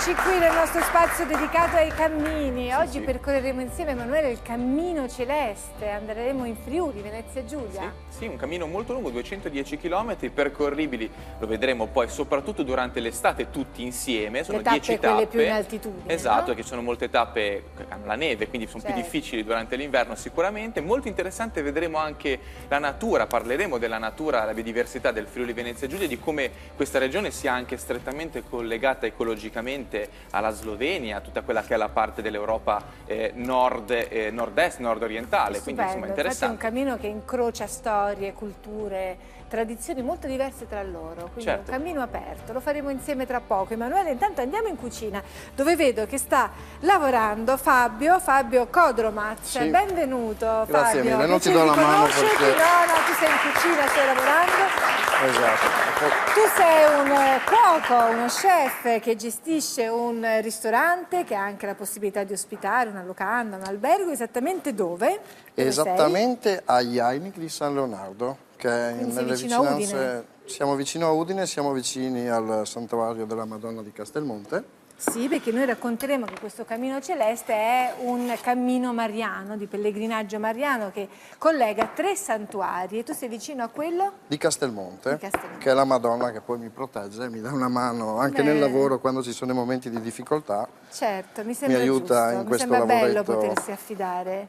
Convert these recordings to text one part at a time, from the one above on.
Eccoci qui nel nostro spazio dedicato ai cammini. Oggi sì. percorreremo insieme, Emanuele, il Cammino Celeste. Andremo in Friuli, Venezia Giulia. Sì, un cammino molto lungo, 210 km, percorribili, lo vedremo poi soprattutto durante l'estate tutti insieme. Sono Le tappe, 10 tappe. quelle più in altitudine, Esatto, no? che sono molte tappe che hanno la neve, quindi sono più Certo. difficili durante l'inverno sicuramente. Molto interessante, vedremo anche la natura, parleremo della natura, la biodiversità del Friuli Venezia Giulia, di come questa regione sia anche strettamente collegata ecologicamente alla Slovenia, a tutta quella che è la parte dell'Europa nord-est, nord-orientale, quindi insomma Stupendo. Infatti è un interessante. cammino che incrocia storie, culture, tradizioni molto diverse tra loro, quindi è un Certo. cammino aperto, lo faremo insieme tra poco. Emanuele, intanto andiamo in cucina, dove vedo che sta lavorando Fabio Codromaz. Sì. Benvenuto. Grazie Fabio. mille, non ti Piacere do di la mano conoscerti. perché... No, tu sei in cucina, stai lavorando. Esatto. Tu sei un cuoco, uno chef che gestisce un ristorante che ha anche la possibilità di ospitare una locanda, un albergo, esattamente dove? Dove Esattamente agli Ainic di San Leonardo, che è Quindi sei nelle vicino a vicinanze... Udine? Siamo vicino a Udine, siamo vicini al santuario della Madonna di Castelmonte. Sì, perché noi racconteremo che questo cammino celeste è un cammino mariano, di pellegrinaggio mariano che collega 3 santuari e tu sei vicino a quello? Di Castelmonte, Di Castelmonte. che è la Madonna che poi mi protegge, mi dà una mano anche nel lavoro quando ci sono i momenti di difficoltà. Certo, mi sembra aiuta giusto, in mi questo sembra bello lavoretto. potersi affidare.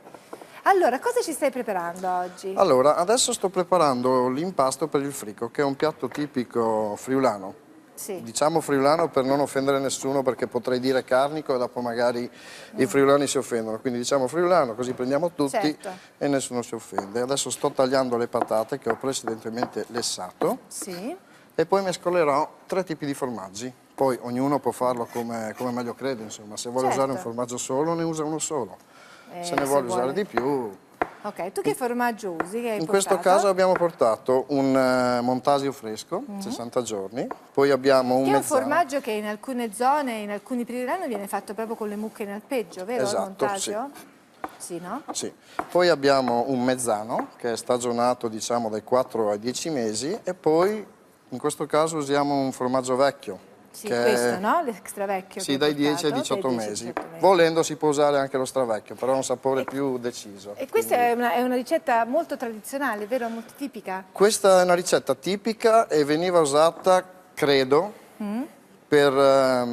Allora, cosa ci stai preparando oggi? Allora, adesso sto preparando l'impasto per il frico, che è un piatto tipico friulano. Sì. Diciamo friulano per non offendere nessuno, perché potrei dire carnico e dopo magari i friulani si offendono. Quindi diciamo friulano, così prendiamo tutti Certo. e nessuno si offende. Adesso sto tagliando le patate che ho precedentemente lessato Sì. e poi mescolerò 3 tipi di formaggi. Poi ognuno può farlo come meglio crede, insomma. Se vuole usare un Certo. formaggio solo, ne usa uno solo. Se ne se vuole vuole. usare di più... Ok, tu che formaggio usi? Che hai In questo portato? caso abbiamo portato un Montasio fresco, 60 giorni, poi abbiamo un Che è un mezzano. formaggio che in alcune zone, in alcuni periodi dell'anno viene fatto proprio con le mucche in alpeggio, vero? Esatto, il montasio? Sì, no? Sì. Poi abbiamo un mezzano che è stagionato diciamo dai 4 ai 10 mesi e poi in questo caso usiamo un formaggio vecchio. Sì, che questo, è... no? L'extravecchio. Sì, che hai dai 10 ai portato, 18 dai 10 ai mesi. 18 mesi. Volendo si può usare anche lo stravecchio, però ha un sapore più deciso. E questa quindi- è una ricetta molto tradizionale, vero? Molto tipica? Questa è una ricetta tipica e veniva usata, credo, per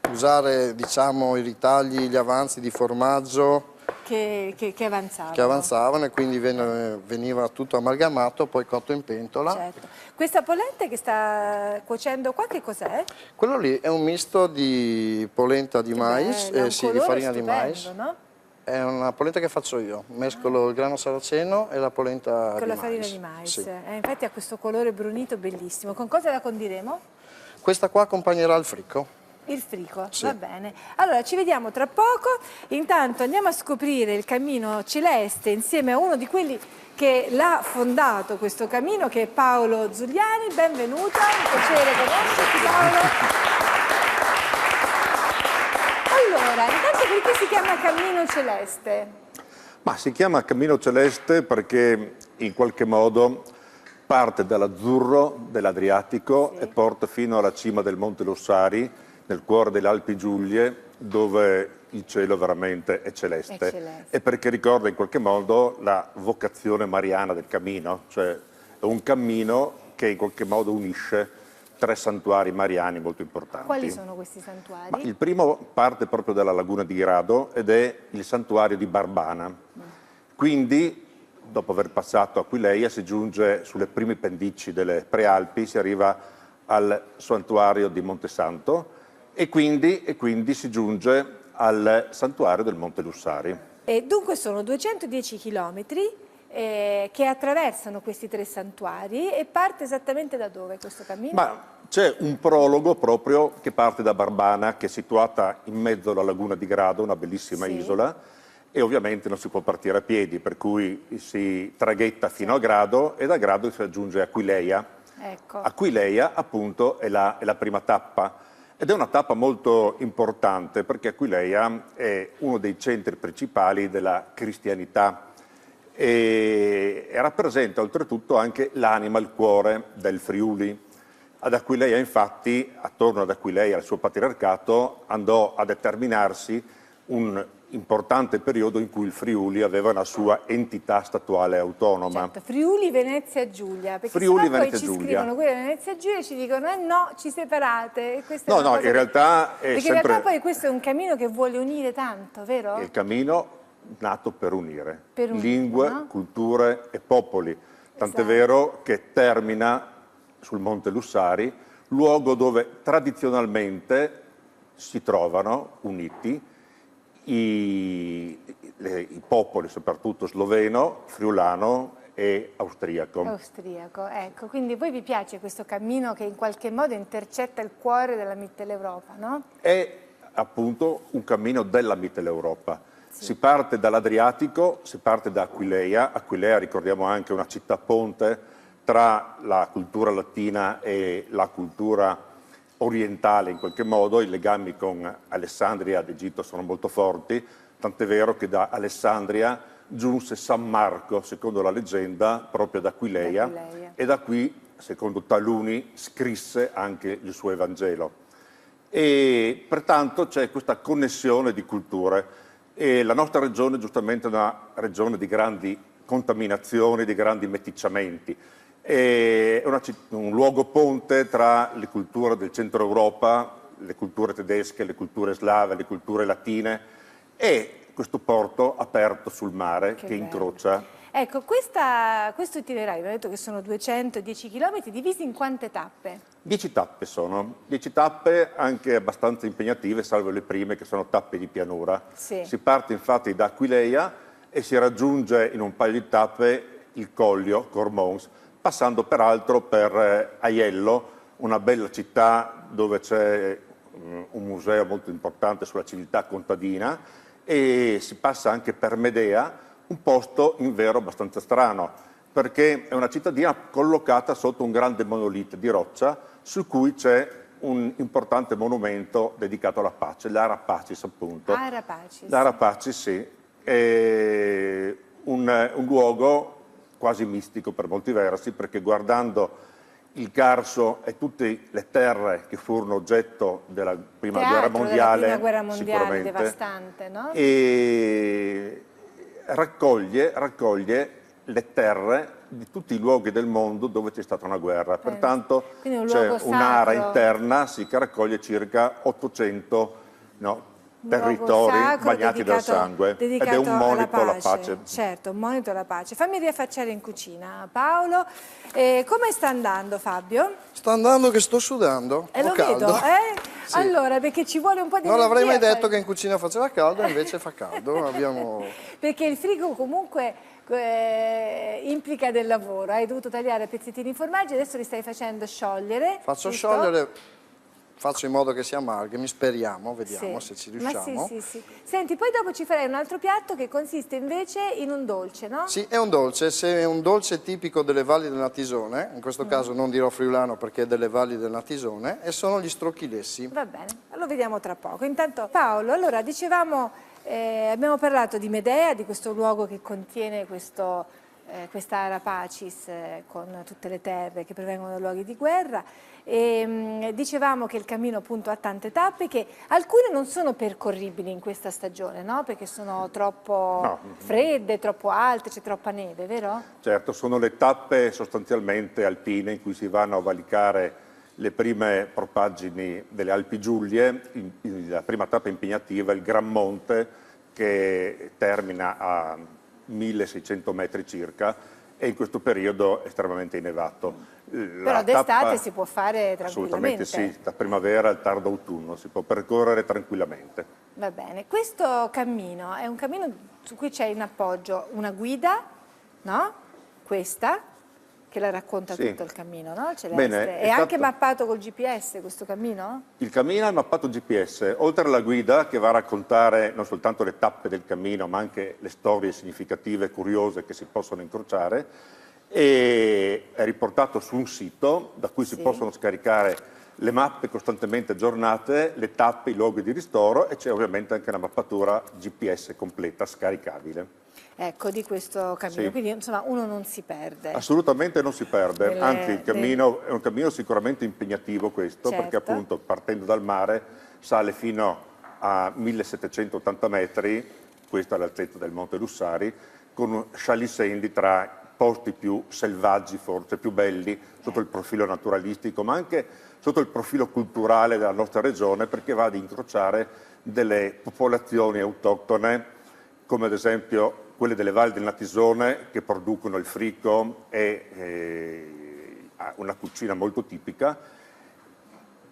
usare diciamo, i ritagli, gli avanzi di formaggio Che avanzava. che avanzavano e quindi veniva tutto amalgamato, poi cotto in pentola. Certo. Questa polenta che sta cuocendo qua, che cos'è? Quello lì è un misto di polenta di mais, Bella, un sì, di colore farina di stupendo, mais. no? È una polenta che faccio io, mescolo il grano saraceno e la polenta Con di la mais. farina di mais. Sì. Infatti ha questo colore brunito bellissimo. Con cosa la condiremo? Questa qua accompagnerà il fricco. Il frico, Sì. va bene. Allora, ci vediamo tra poco. Intanto andiamo a scoprire il Cammino Celeste insieme a uno di quelli che l'ha fondato questo cammino, che è Paolo Zuliani. Benvenuto, un piacere conoscerti, Paolo. Allora, intanto perché si chiama Cammino Celeste? Ma si chiama Cammino Celeste perché in qualche modo parte dall'azzurro dell'Adriatico e porta fino alla cima del Monte Lossari, nel cuore delle Alpi Giulie, dove il cielo veramente è celeste. È celeste. E perché ricorda in qualche modo la vocazione mariana del cammino, cioè è un cammino che in qualche modo unisce 3 santuari mariani molto importanti. Quali sono questi santuari? Il primo parte proprio dalla laguna di Grado ed è il santuario di Barbana. Quindi, dopo aver passato Aquileia, si giunge sulle prime pendici delle Prealpi, si arriva al santuario di Montesanto e quindi si giunge al santuario del Monte Lussari. E dunque sono 210 chilometri che attraversano questi 3 santuari e parte esattamente da dove questo cammino? Ma c'è un prologo proprio che parte da Barbana, che è situata in mezzo alla laguna di Grado, una bellissima Sì. isola, e ovviamente non si può partire a piedi, per cui si traghetta fino a Grado e da Grado si raggiunge Aquileia. Ecco. Aquileia appunto è la prima tappa ed è una tappa molto importante perché Aquileia è uno dei centri principali della cristianità e rappresenta oltretutto anche l'anima, il cuore del Friuli. Ad Aquileia, infatti, attorno ad Aquileia, al suo patriarcato, andò a determinarsi un importante periodo in cui il Friuli aveva una sua entità statuale autonoma. Certo, Friuli, Venezia Giulia, perché Friuli, sennò poi Venezia ci Giulia. scrivono quelli di Venezia Giulia e ci dicono no, ci separate. E questa è No, una no, cosa in realtà è perché in sempre realtà poi questo è un cammino che vuole unire tanto, vero? il cammino nato per unire, Per unire, lingue, no? culture e popoli. Tant'è Esatto. vero che termina sul Monte Lussari, luogo dove tradizionalmente si trovano uniti i popoli, soprattutto sloveno, friulano e austriaco. Austriaco, ecco, quindi a voi vi piace questo cammino che in qualche modo intercetta il cuore della Mitteleuropa, no? È appunto un cammino della Mitteleuropa. Si parte dall'Adriatico, si parte da Aquileia. Aquileia, ricordiamo, anche una città ponte tra la cultura latina e la cultura orientale in qualche modo. I legami con Alessandria ed Egitto sono molto forti, tant'è vero che da Alessandria giunse San Marco, secondo la leggenda, proprio ad Aquileia, e da qui, secondo taluni, scrisse anche il suo Evangelo. E pertanto c'è questa connessione di culture. E la nostra regione giustamente è una regione di grandi contaminazioni, di grandi meticciamenti. È un luogo ponte tra le culture del centro Europa, le culture tedesche, le culture slave, le culture latine e questo porto aperto sul mare che bello. incrocia. Ecco, questo itinerario, abbiamo detto che sono 210 km divisi in quante tappe? 10 tappe sono, 10 tappe anche abbastanza impegnative, salvo le prime che sono tappe di pianura. Sì. Si parte infatti da Aquileia e si raggiunge in un paio di tappe il Collio, Cormons, passando peraltro per Aiello, una bella città dove c'è un museo molto importante sulla civiltà contadina, e si passa anche per Medea, un posto invero abbastanza strano, perché è una cittadina collocata sotto un grande monolite di roccia su cui c'è un importante monumento dedicato alla pace, l'Ara Pacis appunto. Ara Pacis. L'Ara Pacis, sì, è un luogo quasi mistico per molti versi, perché guardando il Carso e tutte le terre che furono oggetto della Prima Guerra Mondiale, della Prima Guerra Mondiale, sicuramente, devastante, no? E raccoglie le terre di tutti i luoghi del mondo dove c'è stata una guerra. Pertanto Quindi un c'è luogo un'area sacro. interna che raccoglie circa 800 Un luogo territori sacro bagnati dal dedicato- sangue, ed è dedicato un monito alla pace. Certo, un monito alla pace. Fammi riaffacciare in cucina, Paolo. Come sta andando, Fabio? Sta andando che sto sudando, Lo ho caldo. vedo, Sì. Allora, perché ci vuole un po' di Non l'avrei mai energia detto che in cucina faceva caldo, invece fa caldo. Abbiamo... Perché il frigo comunque implica del lavoro. Hai dovuto tagliare pezzettini di formaggio, adesso li stai facendo sciogliere. Faccio giusto? sciogliere, faccio in modo che si amalgami, speriamo, vediamo Sì. se ci Ma riusciamo. sì. Senti, poi dopo ci farai un altro piatto che consiste invece in un dolce, no? Sì, è un dolce, se è un dolce tipico delle valli del Natisone, in questo caso non dirò friulano perché è delle valli del Natisone, e sono gli strocchilessi. Va bene, lo vediamo tra poco. Intanto Paolo, allora dicevamo, abbiamo parlato di Medea, di questo luogo che contiene questa Ara Pacis con tutte le terre che provengono da luoghi di guerra. E, dicevamo che il cammino appunto ha tante tappe che alcune non sono percorribili in questa stagione, no? Perché sono troppo fredde, troppo alte, c'è troppa neve, vero? Certo, sono le tappe sostanzialmente alpine in cui si vanno a valicare le prime propaggini delle Alpi Giulie. La prima tappa impegnativa è il Gran Monte, che termina a 1600 metri circa, e in questo periodo è estremamente innevato. Però d'estate si può fare tranquillamente. Assolutamente sì, da primavera al tardo autunno si può percorrere tranquillamente. Va bene, questo cammino è un cammino su cui c'è in appoggio una guida, no? Questa, che la racconta Sì. tutto il cammino, no? Celeste. Bene, è anche mappato col GPS questo cammino? Il cammino è mappato GPS, oltre alla guida che va a raccontare non soltanto le tappe del cammino, ma anche le storie significative e curiose che si possono incrociare, e è riportato su un sito da cui si Sì. possono scaricare le mappe costantemente aggiornate, le tappe, i luoghi di ristoro, e c'è ovviamente anche una mappatura GPS completa scaricabile. ecco, di questo cammino. Sì. Quindi insomma uno non si perde. Assolutamente non si perde, anzi il cammino è un cammino sicuramente impegnativo questo, Certo. perché appunto partendo dal mare sale fino a 1780 metri, questa è l'altezza del Monte Lussari, con saliscendi tra posti più selvaggi, forse più belli, sotto il profilo naturalistico, ma anche sotto il profilo culturale della nostra regione, perché va ad incrociare delle popolazioni autoctone, come ad esempio quelle delle valli del Natisone, che producono il fricco e una cucina molto tipica,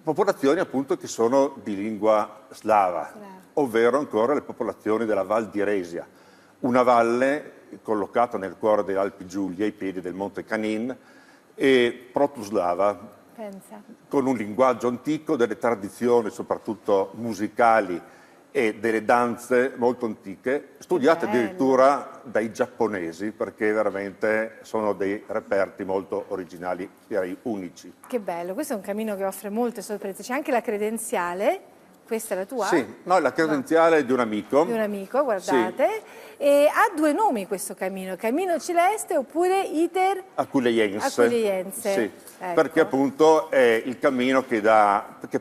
popolazioni appunto che sono di lingua slava, ovvero ancora le popolazioni della Val di Resia, una valle collocata nel cuore delle Alpi Giulie, ai piedi del Monte Canin, e protoslava, Pensa. con un linguaggio antico, delle tradizioni soprattutto musicali e delle danze molto antiche, studiate bello. addirittura dai giapponesi, perché veramente sono dei reperti molto originali, direi unici. Che bello, questo è un cammino che offre molte sorprese. C'è anche la credenziale, questa è la tua? Sì, no, la credenziale è di un amico. Di un amico, guardate. E ha due nomi questo cammino, Cammino Celeste oppure Iter Aquileiense. Aquileiense. Sì, Ecco. perché appunto è il cammino che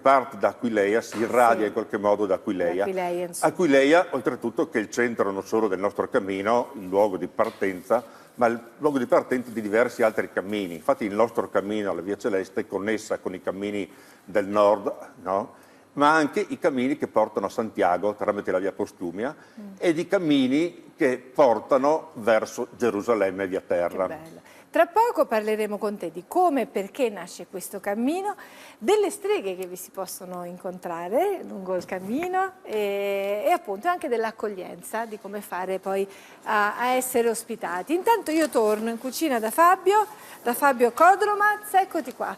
parte da Aquileia, si irradia Sì. in qualche modo da Aquileia. Aquileiense. Aquileia, oltretutto, che è il centro non solo del nostro cammino, il luogo di partenza, ma il luogo di partenza di diversi altri cammini. Infatti il nostro cammino, la Via Celeste, è connessa con i cammini del nord, no? Ma anche i cammini che portano a Santiago tramite la Via Postumia ed i cammini che portano verso Gerusalemme via terra. Che bello. Tra poco parleremo con te di come e perché nasce questo cammino, delle streghe che vi si possono incontrare lungo il cammino e appunto anche dell'accoglienza, di come fare poi a essere ospitati. Intanto io torno in cucina da Fabio Codromaz, eccoti qua.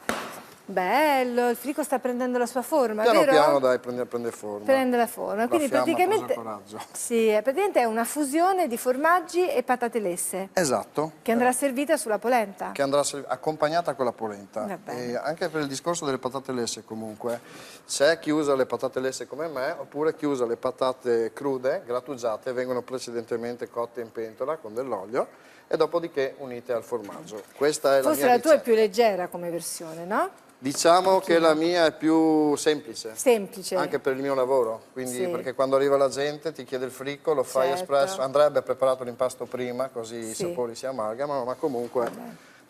Bello, il frico sta prendendo la sua forma, Piano vero? piano dai, prende forma. Prende la forma, quindi fiamma praticamente, cosa coraggio. sì, praticamente è una fusione di formaggi e patate lesse Esatto. che andrà servita sulla polenta. Che andrà accompagnata con la polenta. Va bene. E anche per il discorso delle patate lesse comunque, c'è chi usa le patate lesse come me, oppure chi usa le patate crude, grattugiate, vengono precedentemente cotte in pentola con dell'olio e dopodiché unite al formaggio. Questa è Forse la mia la tua è ricetta. più leggera come versione, no? Diciamo che la mia è più semplice. Semplice. Anche per il mio lavoro, quindi Sì. perché quando arriva la gente ti chiede il fricco, lo fai Certo. espresso, andrebbe preparato l'impasto prima così i Sì. sapori si amalgamano, ma comunque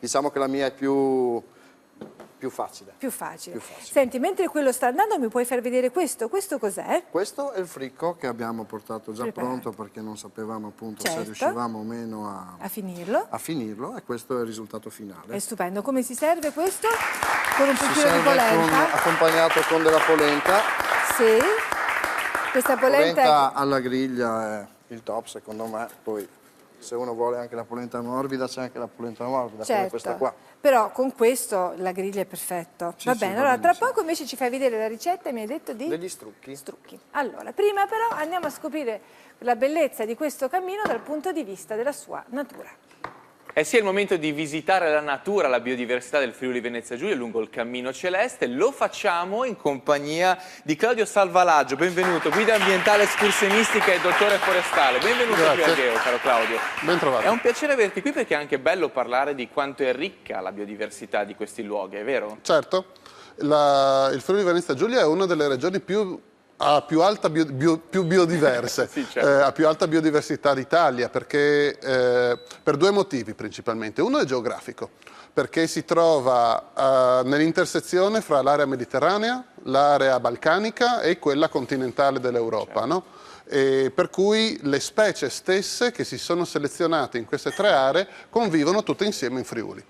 diciamo che la mia è più facile. Più facile. Più facile. Senti, mentre quello sta andando mi puoi far vedere questo? Questo cos'è? Questo è il fricco che abbiamo portato già Preparato. pronto perché non sapevamo appunto Certo. se riuscivamo o meno A finirlo? a finirlo e questo è il risultato È finale. stupendo. Come si serve questo? Con un Si pochino di serve polenta? accompagnato con della polenta. Sì. Questa polenta Alla griglia è il top secondo me, poi se uno vuole anche la polenta morbida c'è anche la polenta morbida come questa certo. qua. Però con questo la griglia è perfetto. Sì, Va sì, bene, va allora tra benissimo. poco invece ci fai vedere la ricetta e mi hai detto di Degli strucchi. strucchi. Allora, prima però andiamo a scoprire la bellezza di questo cammino dal punto di vista della sua natura. Eh sì, è il momento di visitare la natura, la biodiversità del Friuli Venezia Giulia lungo il Cammino Celeste. Lo facciamo in compagnia di Claudio Salvalaggio, benvenuto, guida ambientale escursionistica e dottore forestale. Benvenuto qui a Geo, caro Claudio. Ben trovato. È un piacere averti qui perché è anche bello parlare di quanto è ricca la biodiversità di questi luoghi, è vero? Certo, il Friuli Venezia Giulia è una delle regioni a più alta più biodiverse, Sì, certo. a più alta biodiversità d'Italia, perché per due motivi principalmente. Uno è geografico, perché si trova nell'intersezione fra l'area mediterranea, l'area balcanica e quella continentale dell'Europa, Certo. no? E per cui le specie stesse che si sono selezionate in queste tre aree convivono tutte insieme in Friuli.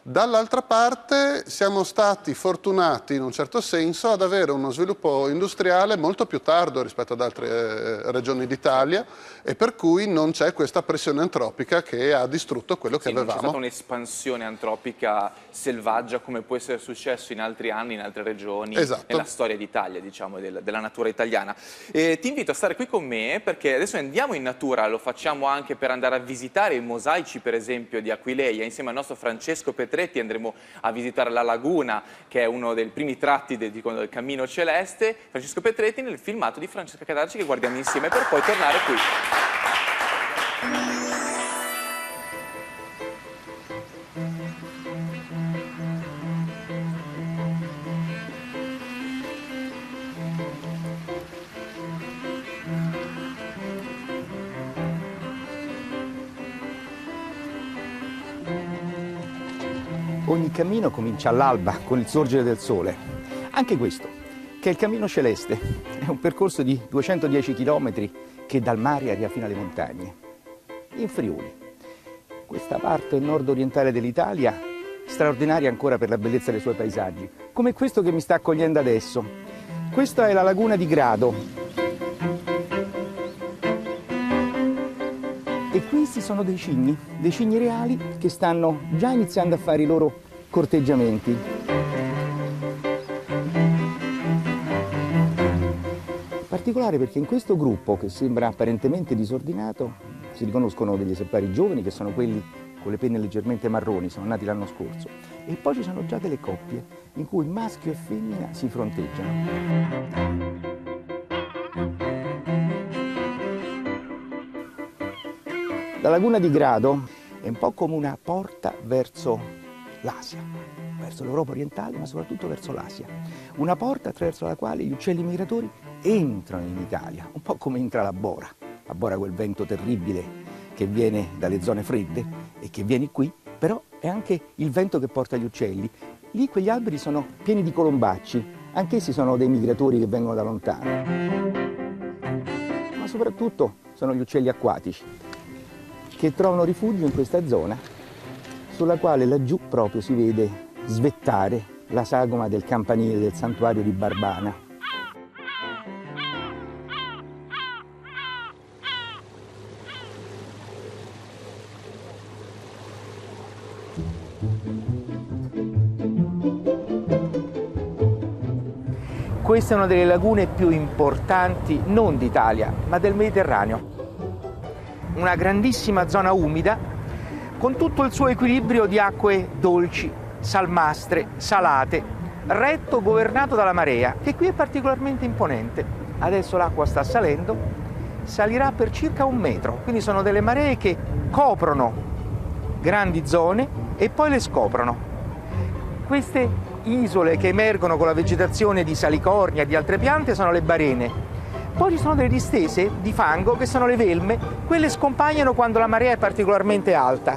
Dall'altra parte siamo stati fortunati in un certo senso ad avere uno sviluppo industriale molto più tardo rispetto ad altre regioni d'Italia e per cui non c'è questa pressione antropica che ha distrutto quello che Sì, non c'è avevamo. stata un'espansione antropica selvaggia come può essere successo in altri anni, in altre regioni, Esatto. nella storia d'Italia, diciamo, della natura italiana. Ti invito a stare qui con me perché adesso andiamo in natura, lo facciamo anche per andare a visitare i mosaici, per esempio, di Aquileia. Insieme al nostro Francesco Petretti andremo a visitare la laguna, che è uno dei primi tratti del Cammino Celeste. Francesco Petretti nel filmato di Francesca Cadarci che guardiamo insieme per poi tornare qui. Ogni cammino comincia all'alba con il sorgere del sole. Anche questo, che è il Cammino Celeste, è un percorso di 210 km che dal mare arriva fino alle montagne. In Friuli, questa parte nord-orientale dell'Italia, straordinaria ancora per la bellezza dei suoi paesaggi, come questo che mi sta accogliendo adesso. Questa è la laguna di Grado. E questi sono dei cigni reali che stanno già iniziando a fare i loro corteggiamenti. Particolare perché in questo gruppo, che sembra apparentemente disordinato, si riconoscono degli esemplari giovani che sono quelli con le penne leggermente marroni, sono nati l'anno scorso, e poi ci sono già delle coppie in cui maschio e femmina si fronteggiano. La laguna di Grado è un po' come una porta verso l'Asia, verso l'Europa orientale, ma soprattutto verso l'Asia. Una porta attraverso la quale gli uccelli migratori entrano in Italia, un po' come entra la bora. La bora, quel vento terribile che viene dalle zone fredde e che viene qui, però è anche il vento che porta gli uccelli. Lì quegli alberi sono pieni di colombacci, anch'essi sono dei migratori che vengono da lontano. Ma soprattutto sono gli uccelli acquatici, che trovano rifugio in questa zona, sulla quale laggiù proprio si vede svettare la sagoma del campanile del santuario di Barbana. Questa è una delle lagune più importanti non d'Italia, ma del Mediterraneo. Una grandissima zona umida con tutto il suo equilibrio di acque dolci, salmastre, salate, retto governato dalla marea, che qui è particolarmente imponente. Adesso l'acqua sta salendo, salirà per circa 1 metro, quindi sono delle maree che coprono grandi zone e poi le scoprono. Queste isole che emergono con la vegetazione di salicornia e di altre piante sono le barene. Poi ci sono delle distese di fango che sono le velme, quelle scompaiono quando la marea è particolarmente alta.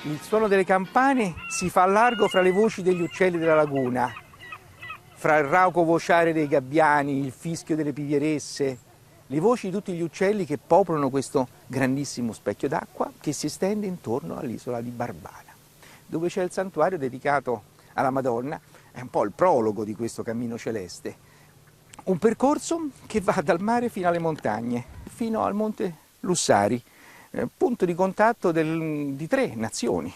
Il suono delle campane si fa largo fra le voci degli uccelli della laguna, fra il rauco vociare dei gabbiani, il fischio delle pivieresse, le voci di tutti gli uccelli che popolano questo grandissimo specchio d'acqua che si estende intorno all'isola di Barbana, dove c'è il santuario dedicato alla Madonna. È un po' il prologo di questo cammino celeste. Un percorso che va dal mare fino alle montagne, fino al monte Lussari, punto di contatto di 3 nazioni,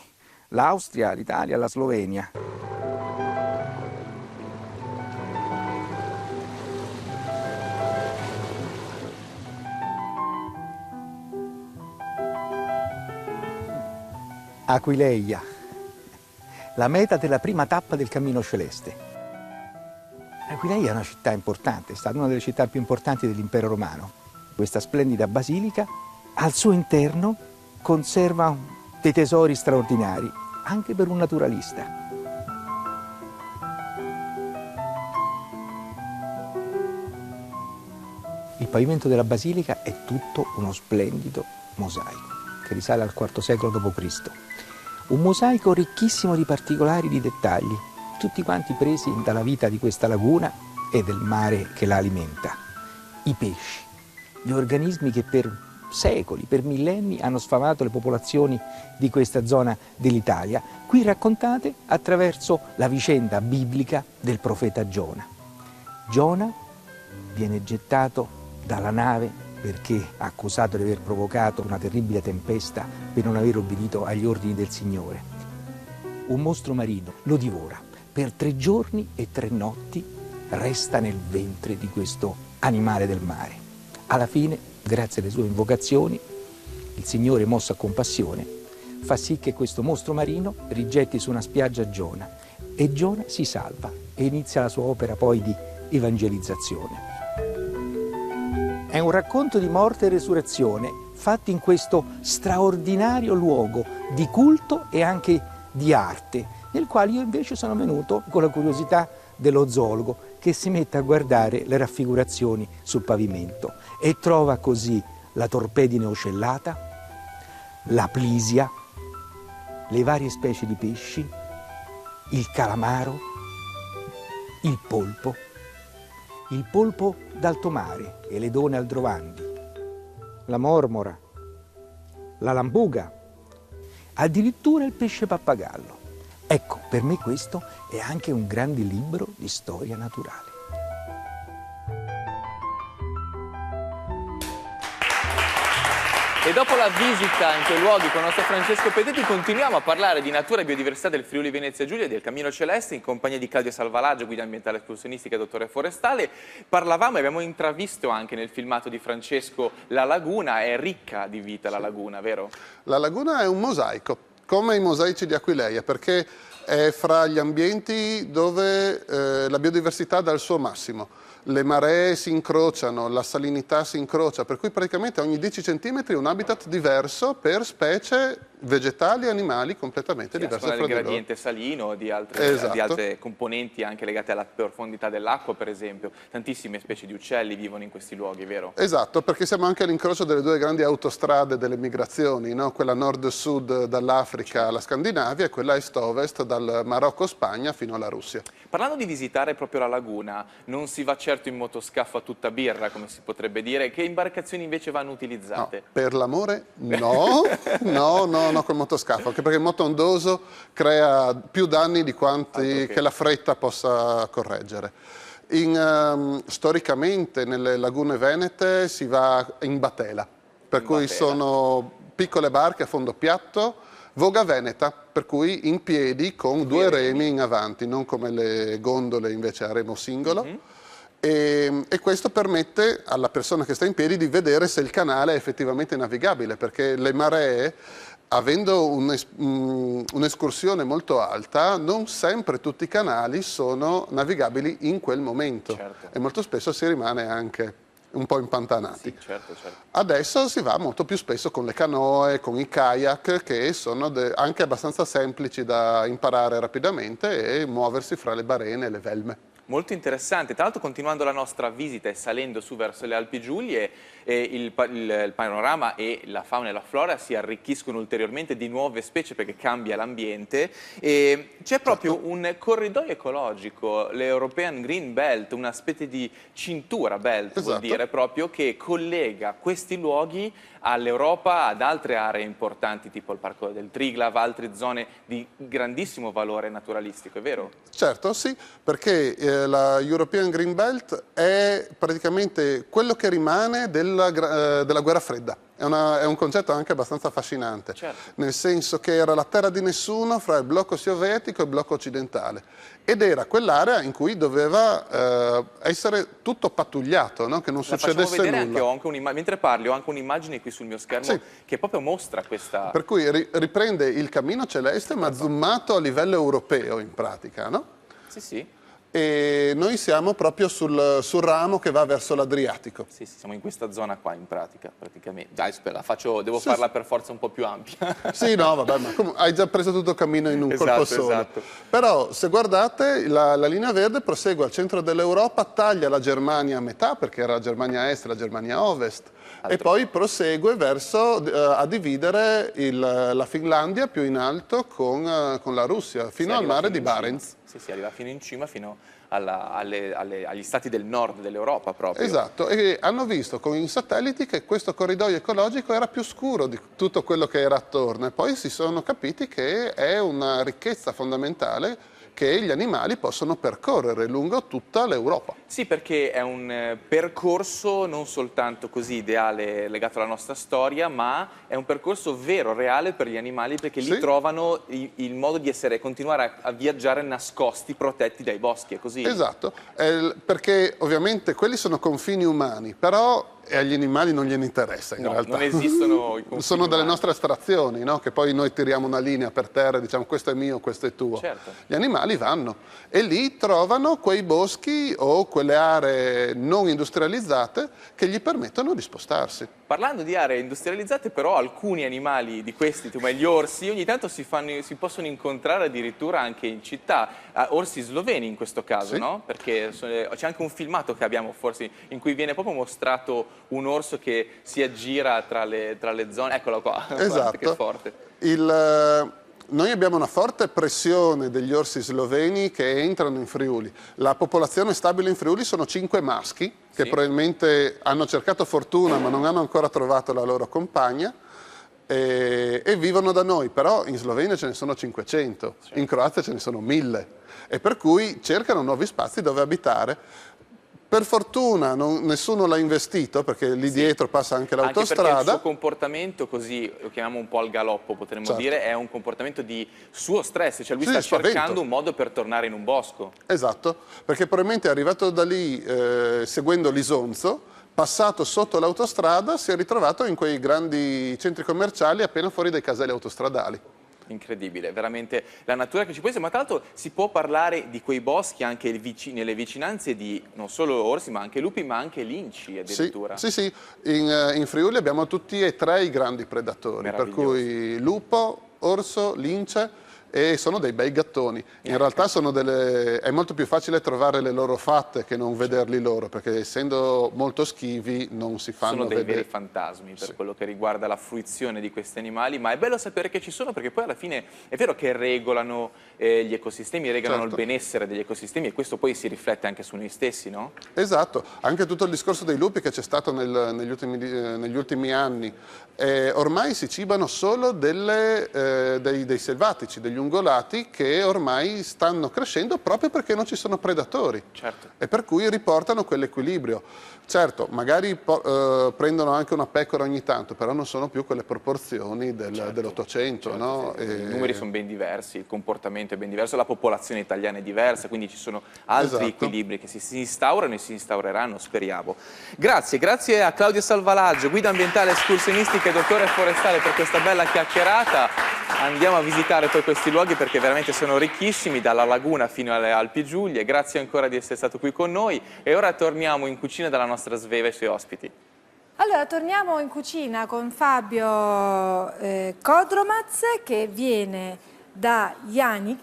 l'Austria, l'Italia e la Slovenia. Aquileia, la meta della prima tappa del Cammino Celeste. Aquileia è una città importante, è stata una delle città più importanti dell'impero romano. Questa splendida basilica al suo interno conserva dei tesori straordinari, anche per un naturalista. Il pavimento della basilica è tutto uno splendido mosaico che risale al IV secolo d.C. Un mosaico ricchissimo di particolari, di dettagli, tutti quanti presi dalla vita di questa laguna e del mare che la alimenta. I pesci, gli organismi che per secoli, per millenni hanno sfamato le popolazioni di questa zona dell'Italia, qui raccontate attraverso la vicenda biblica del profeta Giona. Giona viene gettato dalla nave perché accusato di aver provocato una terribile tempesta per non aver obbedito agli ordini del Signore. Un mostro marino lo divora. Per 3 giorni e 3 notti resta nel ventre di questo animale del mare. Alla fine, grazie alle sue invocazioni, il Signore, mosso a compassione, fa sì che questo mostro marino rigetti su una spiaggia Giona e Giona si salva e inizia la sua opera poi di evangelizzazione. È un racconto di morte e resurrezione fatto in questo straordinario luogo di culto e anche di arte, nel quale io invece sono venuto con la curiosità dello zoologo, che si mette a guardare le raffigurazioni sul pavimento e trova così la torpedine ocellata, la plisia, le varie specie di pesci, il calamaro, il polpo d'alto mare e l'edone aldrovandi, la mormora, la lambuga, addirittura il pesce pappagallo. Ecco, per me questo è anche un grande libro di storia naturale. E dopo la visita in quei luoghi con il nostro Francesco Pedetti continuiamo a parlare di natura e biodiversità del Friuli Venezia Giulia e del Cammino Celeste in compagnia di Claudio Salvalaggio, guida ambientale escursionistica e dottore forestale. Parlavamo e abbiamo intravisto anche nel filmato di Francesco la laguna, è ricca di vita la laguna, vero? La laguna è un mosaico, come i mosaici di Aquileia, perché è fra gli ambienti dove la biodiversità dà il suo massimo. Le maree si incrociano, la salinità si incrocia, per cui praticamente ogni 10 cm un habitat diverso per specie vegetali e animali completamente diverse fra di loro. Del gradiente salino, di altre componenti anche legate alla profondità dell'acqua, per esempio. Tantissime specie di uccelli vivono in questi luoghi, vero? Esatto, perché siamo anche all'incrocio delle due grandi autostrade delle migrazioni, no? Quella nord-sud dall'Africa alla Scandinavia e quella est-ovest dal Marocco-Spagna fino alla Russia. Parlando di visitare proprio la laguna, non si va certo in motoscafo a tutta birra, come si potrebbe dire. Che imbarcazioni invece vanno utilizzate? No, per l'amore no, no, col motoscafo, anche perché il moto ondoso crea più danni di quanti che la fretta possa correggere. Storicamente nelle lagune venete si va in batela, per cui sono piccole barche a fondo piatto, voga veneta, per cui in piedi con due remi in avanti, non come le gondole invece a remo singolo. E questo permette alla persona che sta in piedi di vedere se il canale è effettivamente navigabile, perché le maree, avendo un'escursione molto alta, non sempre tutti i canali sono navigabili in quel momento. Certo. E molto spesso si rimane anche un po' impantanati. Sì, certo. Adesso si va molto più spesso con le canoe, con i kayak, che sono anche abbastanza semplici da imparare rapidamente e muoversi fra le barene e le velme. Molto interessante, tra l'altro continuando la nostra visita e salendo su verso le Alpi Giulie, il panorama e la fauna e la flora si arricchiscono ulteriormente di nuove specie perché cambia l'ambiente e c'è proprio un corridoio ecologico, l'European Green Belt, una specie di cintura belt, vuol dire proprio, che collega questi luoghi all'Europa, ad altre aree importanti tipo il Parco del Triglav, altre zone di grandissimo valore naturalistico, è vero? Certo, sì, perché la European Green Belt è praticamente quello che rimane della guerra fredda. È un concetto anche abbastanza affascinante, nel senso che era la terra di nessuno fra il blocco sovietico e il blocco occidentale ed era quell'area in cui doveva essere tutto pattugliato, no? Che non succedesse nulla. Mentre parli ho anche un'immagine qui sul mio schermo che proprio mostra questa... Per cui riprende il Cammino Celeste ma zoomato a livello europeo in pratica, no? Sì. E noi siamo proprio sul ramo che va verso l'Adriatico. Sì, siamo in questa zona qua in praticamente. Dai, aspetta, devo farla per forza un po' più ampia. Sì, no, vabbè, ma hai già preso tutto il cammino in un colpo solo. Esatto. Però se guardate la linea verde prosegue al centro dell'Europa, taglia la Germania a metà, perché era la Germania Est e la Germania Ovest, e poi prosegue verso a dividere la Finlandia più in alto con la Russia, fino al mare di Barents. Sì, arriva fino in cima, fino agli stati del nord dell'Europa proprio. Esatto, e hanno visto con i satelliti che questo corridoio ecologico era più scuro di tutto quello che era attorno e poi si sono capiti che è una ricchezza fondamentale che gli animali possono percorrere lungo tutta l'Europa. Sì, perché è un percorso non soltanto così ideale legato alla nostra storia, ma è un percorso vero, reale per gli animali, perché lì trovano il modo di continuare a viaggiare nascosti, protetti dai boschi, è così? Esatto, perché ovviamente quelli sono confini umani, però agli animali non gliene interessa in realtà. Non esistono i confini sono delle nostre astrazioni, no? Che poi noi tiriamo una linea per terra e diciamo questo è mio, questo è tuo. Certo. Gli animali vanno e lì trovano quei boschi o quelle aree non industrializzate che gli permettono di spostarsi. Parlando di aree industrializzate, però alcuni animali di questi, come gli orsi, ogni tanto si possono incontrare addirittura anche in città. orsi sloveni in questo caso, Sì. no? Perché c'è anche un filmato che abbiamo forse in cui viene proprio mostrato un orso che si aggira tra le zone. Eccolo qua, guardate Esatto. che forte. Noi abbiamo una forte pressione degli orsi sloveni che entrano in Friuli. La popolazione stabile in Friuli sono 5 maschi che Sì. probabilmente hanno cercato fortuna ma non hanno ancora trovato la loro compagna e vivono da noi, però in Slovenia ce ne sono 500, in Croazia ce ne sono 1000 e per cui cercano nuovi spazi dove abitare. Per fortuna nessuno l'ha investito perché lì dietro passa anche Anche perché il l'autostrada. suo comportamento, così lo chiamiamo un po' al galoppo, potremmo Certo. dire, è un comportamento di suo stress, cioè lui Sì, sta spavento. cercando un modo per tornare in un bosco. Esatto, perché probabilmente è arrivato da lì seguendo l'Isonzo, passato sotto l'autostrada, si è ritrovato in quei grandi centri commerciali appena fuori dai caselli autostradali. Incredibile, veramente la natura che ci può essere, ma tra l'altro si può parlare di quei boschi anche nelle vicinanze di non solo orsi, ma anche lupi, ma anche linci addirittura. Sì, in Friuli abbiamo tutti e 3 i grandi predatori, per cui lupo, orso, lince e sono dei bei gattoni. In realtà è molto più facile trovare le loro fatte che non vederli loro, perché essendo molto schivi non si fanno Sono dei vedere. veri fantasmi per quello che riguarda la fruizione di questi animali, ma è bello sapere che ci sono perché poi alla fine è vero che regolano gli ecosistemi, regolano Certo. il benessere degli ecosistemi e questo poi si riflette anche su noi stessi, no? Esatto, anche tutto il discorso dei lupi che c'è stato negli ultimi anni. Ormai si cibano solo dei selvatici, degli ungolati che ormai stanno crescendo proprio perché non ci sono predatori. Certo. E per cui riportano quell'equilibrio. Certo, magari prendono anche una pecora ogni tanto, però non sono più quelle proporzioni dell'Ottocento. No? Sì, i numeri sono ben diversi, il comportamento è ben diverso, la popolazione italiana è diversa, quindi ci sono altri Esatto. equilibri che si instaurano e si instaureranno, speriamo. Grazie a Claudio Salvalaggio, guida ambientale escursionistica e dottore forestale per questa bella chiacchierata. Andiamo a visitare poi questi luoghi perché veramente sono ricchissimi, dalla laguna fino alle Alpi Giulie. Grazie ancora di essere stato qui con noi e ora torniamo in cucina dalla nostra Sveva e i suoi ospiti. Allora, torniamo in cucina con Fabio Kodromaz che viene da Jainik.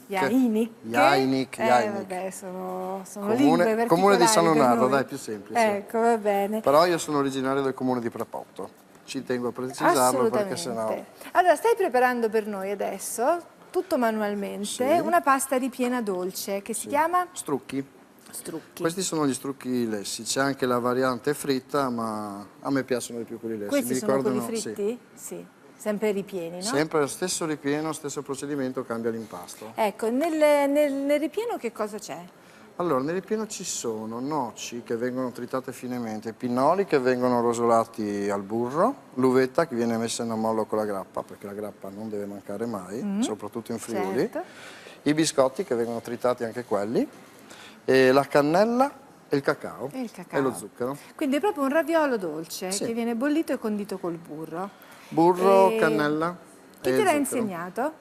Jainik. Vabbè, sono lingue particolari. Comune di San per Leonardo, noi. dai, più semplice. Ecco, va bene. Però io sono originario del comune di Prepotto. Ci tengo a precisarlo perché sennò... Allora, stai preparando per noi adesso, tutto manualmente, una pasta ripiena dolce che si chiama? Strucchi. Strucchi. Questi sono gli strucchi lessi, c'è anche la variante fritta, ma a me piacciono di più quelli lessi. Questi Mi sono quelli ricordano- fritti? Sì. Sempre ripieni, no? Sempre lo stesso ripieno, stesso procedimento, cambia l'impasto. Ecco, nel ripieno che cosa c'è? Allora, nel ripieno ci sono noci che vengono tritate finemente, pinnoli che vengono rosolati al burro, l'uvetta che viene messa in ammollo con la grappa, perché la grappa non deve mancare mai, soprattutto in Friuli, Certo. i biscotti che vengono tritati anche quelli, e la cannella e il cacao E il cacao. e lo zucchero. Quindi è proprio un raviolo dolce Sì. che viene bollito e condito col burro. Burro, E cannella Chi e te l'ha zucchero. insegnato?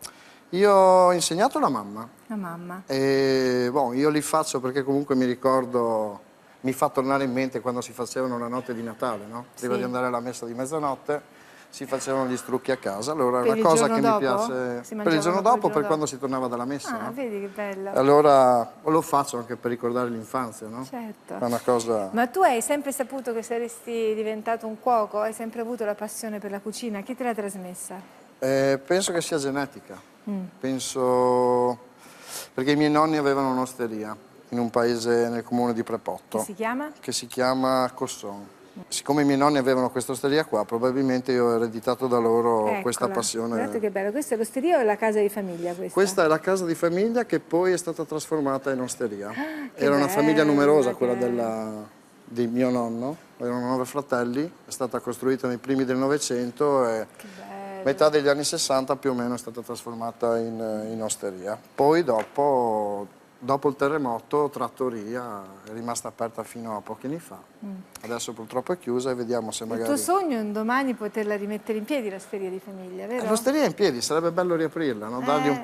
Io ho insegnato la mamma. La mamma. E, io li faccio perché comunque mi ricordo, mi fa tornare in mente quando si facevano la notte di Natale, no? Prima Sì. di andare alla messa di mezzanotte si facevano gli strucchi a casa, allora è Per una il cosa giorno che dopo? mi piace Si per il mangiavano giorno quel dopo, giorno per dopo? quando si tornava dalla messa. Ah, no? vedi che bello. Allora lo faccio anche per ricordare l'infanzia, no? Certo. È una cosa... Ma tu hai sempre saputo che saresti diventato un cuoco? Hai sempre avuto la passione per la cucina? Chi te l'ha trasmessa? penso che sia genetica, penso perché i miei nonni avevano un'osteria in un paese nel comune di Prepotto Che si chiama? che si chiama Cosson. Siccome i miei nonni avevano questa osteria qua, probabilmente io ho ereditato da loro questa Eccola. passione. Guardate che bello. Questa è l'osteria o la casa di famiglia? Questa è la casa di famiglia che poi è stata trasformata in osteria. Era una bella, famiglia numerosa quella che- di mio nonno, erano 9 fratelli, è stata costruita nei primi del Novecento e metà degli anni 60 più o meno è stata trasformata in osteria. Poi dopo il terremoto trattoria è rimasta aperta fino a pochi anni fa, adesso purtroppo è chiusa e vediamo se Il magari... tuo sogno è un domani poterla rimettere in piedi l'osteria di famiglia, vero? L'osteria è in piedi, sarebbe bello riaprirla, no? Dare un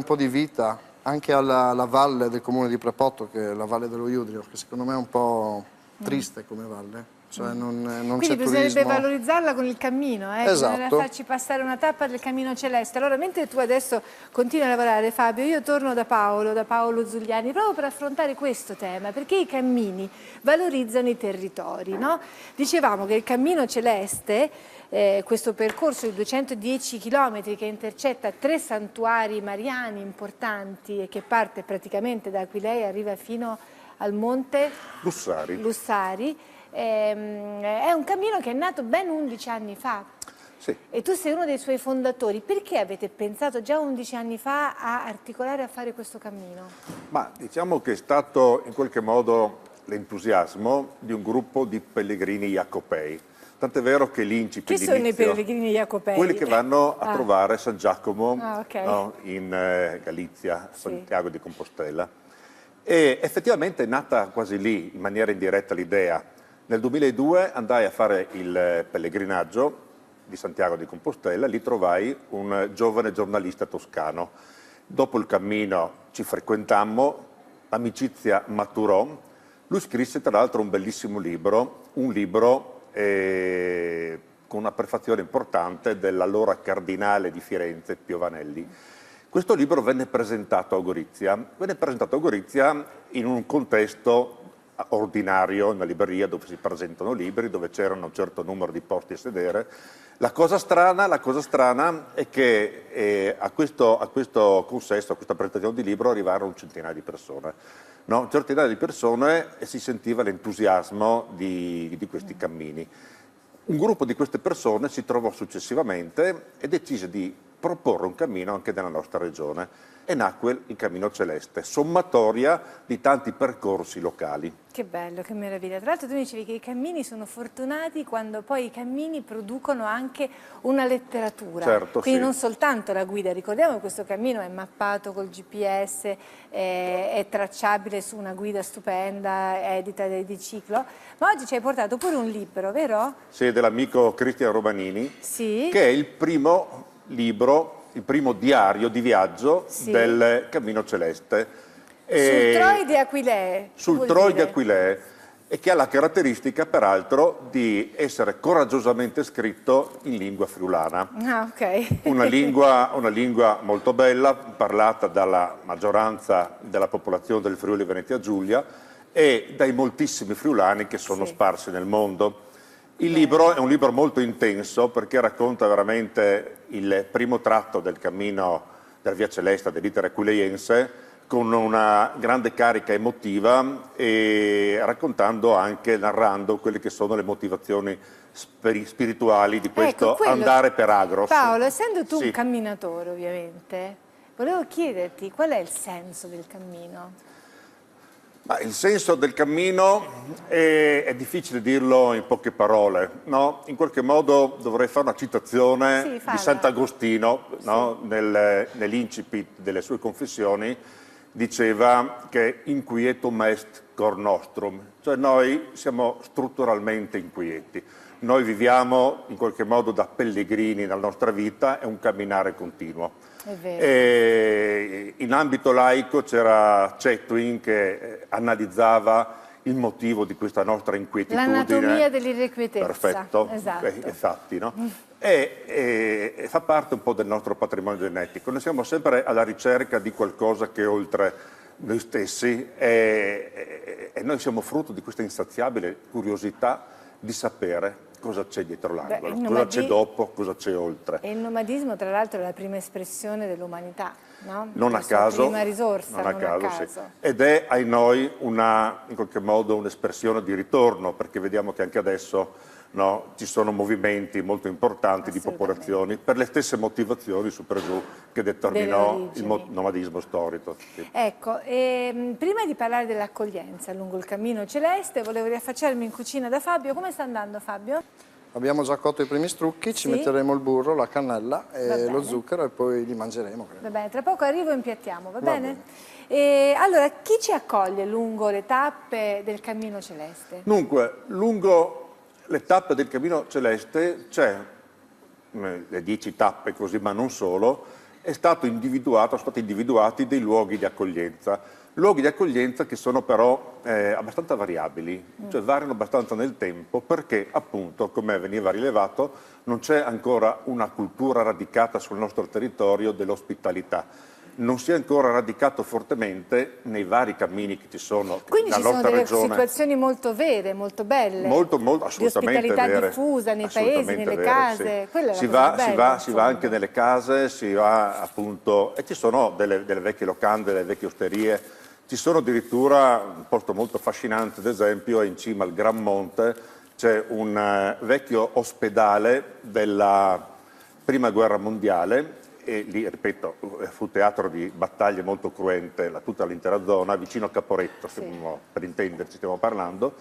po' di vita anche alla valle del comune di Prepotto, che è la valle dello Iudrio, che secondo me è un po' triste come valle. cioè non Quindi c'è bisognerebbe turismo. valorizzarla con il cammino, Esatto. bisognerebbe farci passare una tappa del cammino celeste. Allora, mentre tu adesso continui a lavorare, Fabio, io torno da Paolo Zugliani, proprio per affrontare questo tema, perché i cammini valorizzano i territori, no? Dicevamo che il cammino celeste, questo percorso di 210 km che intercetta 3 santuari mariani importanti e che parte praticamente da Aquileia e arriva fino al monte Lussari, è un cammino che è nato ben 11 anni fa. Sì. E tu sei uno dei suoi fondatori. Perché avete pensato già 11 anni fa a articolare a fare questo cammino? Ma diciamo che è stato in qualche modo l'entusiasmo di un gruppo di pellegrini jacopei. Tant'è vero che l'incipit Chi sono i pellegrini jacopei? quelli che vanno a trovare San Giacomo okay. no, in Galizia, Santiago di Compostela. E effettivamente è nata quasi lì, in maniera indiretta, l'idea. Nel 2002 andai a fare il pellegrinaggio di Santiago di Compostela, lì trovai un giovane giornalista toscano. Dopo il cammino ci frequentammo, l'amicizia maturò, lui scrisse tra l'altro un bellissimo libro, con una prefazione importante dell'allora cardinale di Firenze, Piovanelli. Questo libro venne presentato a Gorizia in un contesto ordinario, in una libreria dove si presentano libri, dove c'erano un certo numero di posti a sedere. La cosa strana è che a questo consesso, a questa presentazione di libro arrivarono un centinaio di persone. No? Un centinaio di persone e si sentiva l'entusiasmo di questi cammini. Un gruppo di queste persone si trovò successivamente e decise di proporre un cammino anche nella nostra regione e nacque il Cammino Celeste, sommatoria di tanti percorsi locali. Che bello, che meraviglia. Tra l'altro tu mi dicevi che i cammini sono fortunati quando poi i cammini producono anche una letteratura. Certo, quindi sì. non soltanto la guida, ricordiamo che questo cammino è mappato col GPS, è tracciabile su una guida stupenda, edita da Ediciclo, ma oggi ci hai portato pure un libro, vero? Sì, dell'amico Cristian Romanini, Sì. che è il primo libro, il primo diario di viaggio del Cammino Celeste. Sul Troi di Aquilee. Sul Troi di Aquilee, e che ha la caratteristica peraltro di essere coraggiosamente scritto in lingua friulana. Ah, ok. Una lingua molto bella, parlata dalla maggioranza della popolazione del Friuli Venezia Giulia e dai moltissimi friulani che sono sparsi nel mondo. Il libro è un libro molto intenso perché racconta veramente il primo tratto del cammino della Via Celeste, dell'iter aquileiense, con una grande carica emotiva e raccontando anche, narrando quelle che sono le motivazioni spirituali di questo andare per Agros. Paolo, essendo tu un camminatore ovviamente, volevo chiederti qual è il senso del cammino? Ma il senso del cammino è difficile dirlo in poche parole, no? In qualche modo dovrei fare una citazione di Sant'Agostino, no? Nell'incipit delle sue confessioni diceva che inquietum est cor nostrum, cioè noi siamo strutturalmente inquieti. Noi viviamo in qualche modo da pellegrini nella nostra vita, è un camminare continuo. È vero. E in ambito laico c'era Chetwin che analizzava il motivo di questa nostra inquietudine. L'anatomia dell'irrequietezza. Perfetto, esatto. Infatti, no? E fa parte un po' del nostro patrimonio genetico. Noi siamo sempre alla ricerca di qualcosa che è oltre noi stessi e noi siamo frutto di questa insaziabile curiosità di sapere cosa c'è dietro l'angolo, cosa c'è dopo, cosa c'è oltre. E il nomadismo, tra l'altro, è la prima espressione dell'umanità, no? Non a caso, prima risorsa, non a caso. Sì. Ed è ai noi in qualche modo un'espressione di ritorno, perché vediamo che anche adesso ci sono movimenti molto importanti di popolazioni per le stesse motivazioni su per giù che determinò il nomadismo storico. Sì. Ecco, prima di parlare dell'accoglienza lungo il Cammino Celeste, volevo riaffacciarmi in cucina da Fabio. Come sta andando, Fabio? Abbiamo già cotto i primi strucchi, ci metteremo il burro, la cannella e lo zucchero e poi li mangeremo. Credo. Va bene, tra poco arrivo e impiattiamo, va bene? Allora, chi ci accoglie lungo le tappe del Cammino Celeste? Dunque, lungo le tappe del Cammino Celeste c'è, le 10 tappe così, ma non solo, sono stati individuati dei luoghi di accoglienza. luoghi di accoglienza che sono però abbastanza variabili, cioè variano abbastanza nel tempo perché appunto, come veniva rilevato, non c'è ancora una cultura radicata sul nostro territorio dell'ospitalità. Non si è ancora radicato fortemente nei vari cammini che ci sono Quindi nella ci sono nostra delle regione. situazioni molto vere, molto belle, Molto, di assolutamente ospitalità vere. diffusa nei paesi, Assolutamente nelle vere, case. sì. Quella è la Si cosa va, bella, si va anche nelle case, si va appunto, e ci sono delle vecchie locande, delle vecchie osterie. Ci sono addirittura un posto molto affascinante, ad esempio, è in cima al Gran Monte, c'è un vecchio ospedale della Prima Guerra Mondiale, e lì, ripeto, fu teatro di battaglie molto cruente, tutta l'intera zona, vicino a Caporetto, per intenderci stiamo parlando,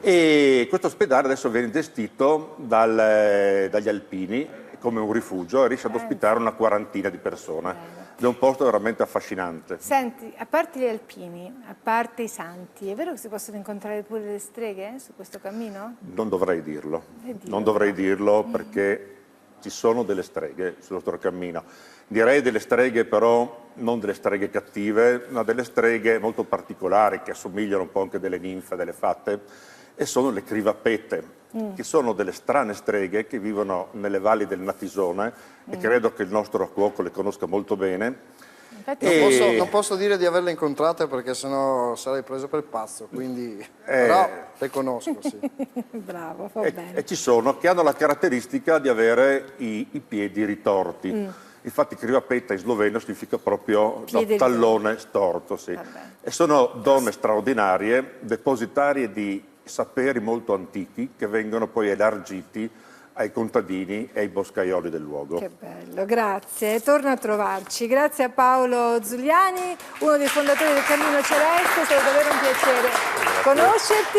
e questo ospedale adesso viene gestito dagli alpini come un rifugio e riesce ad ospitare una quarantina di persone. È un posto veramente affascinante. Senti, a parte gli alpini, a parte i santi, è vero che si possono incontrare pure le streghe su questo cammino? Non dovrei dirlo, non dovrei dirlo perché ci sono delle streghe sul nostro cammino. Direi delle streghe però, non delle streghe cattive, ma delle streghe molto particolari che assomigliano un po' anche delle ninfe, delle fatte, e sono le crivapete, che sono delle strane streghe che vivono nelle valli del Natisone e credo che il nostro cuoco le conosca molto bene. Infatti, Non posso dire di averle incontrate perché sennò sarei preso per pazzo, quindi però le conosco, sì. bravo, va bene. E ci sono che hanno la caratteristica di avere i piedi ritorti. Infatti crivapeta in sloveno significa proprio tallone storto. Sì. E sono donne straordinarie, depositarie di saperi molto antichi che vengono poi elargiti ai contadini e ai boscaioli del luogo. Che bello, grazie. Torno a trovarci. Grazie a Paolo Zuliani, uno dei fondatori del Cammino Celeste, è stato davvero un piacere conoscerti.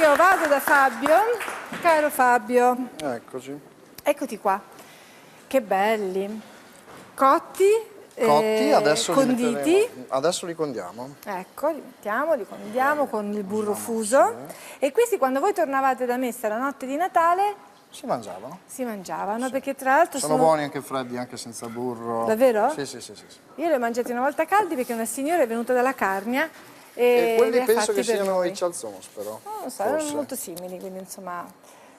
Io vado da Fabio. Caro Fabio. Eccoci. Eccoti qua. Che belli. Cotti. Adesso conditi. Adesso li condiamo. Ecco, li condiamo con il burro fuso. E questi quando voi tornavate da messa la notte di Natale Si mangiavano. si mangiavano, perché tra l'altro Sono buoni anche freddi, anche senza burro. Davvero? Sì, sì, sì. Io li ho mangiati una volta caldi perché una signora è venuta dalla Carnia E quelli li ha penso fatti che per siano noi. i Chalzons, però. Non lo so, erano forse. molto simili, quindi insomma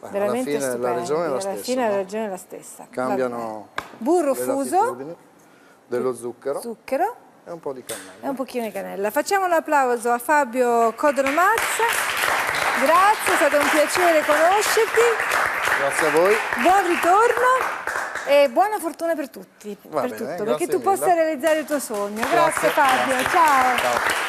Beh, veramente alla fine la stupendi. regione è la Alla stessa, fine no? la regione è la stessa. Cambiano Vabbè. Burro le fuso, latitudini, dello zucchero zucchero e un po' di cannella. e un pochino di cannella. Facciamo un applauso a Fabio Codromazza. Grazie, è stato un piacere conoscerti. Grazie a voi. Buon ritorno e buona fortuna per tutti, Va per bene, tutto, grazie perché tu mille. possa realizzare il tuo sogno. Grazie Fabio, ciao. Ciao.